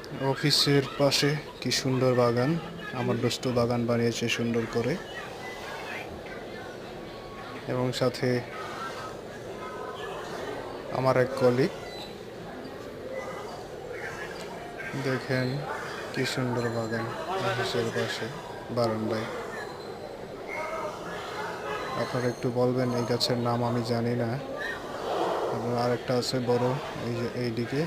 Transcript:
অফিসের পাশে কি সুন্দর বাগান, আমার দোস্ত বাগান বানিয়েছে সুন্দর করে, এবং সাথে আমার এক কলিগ। দেখেন কি সুন্দর বাগান অফিসের পাশে বারান্দায়। আপনারা একটু বলবেন, এই গাছের নাম আমি জানি না। আরেকটা আছে বড় এই যে এইদিকে।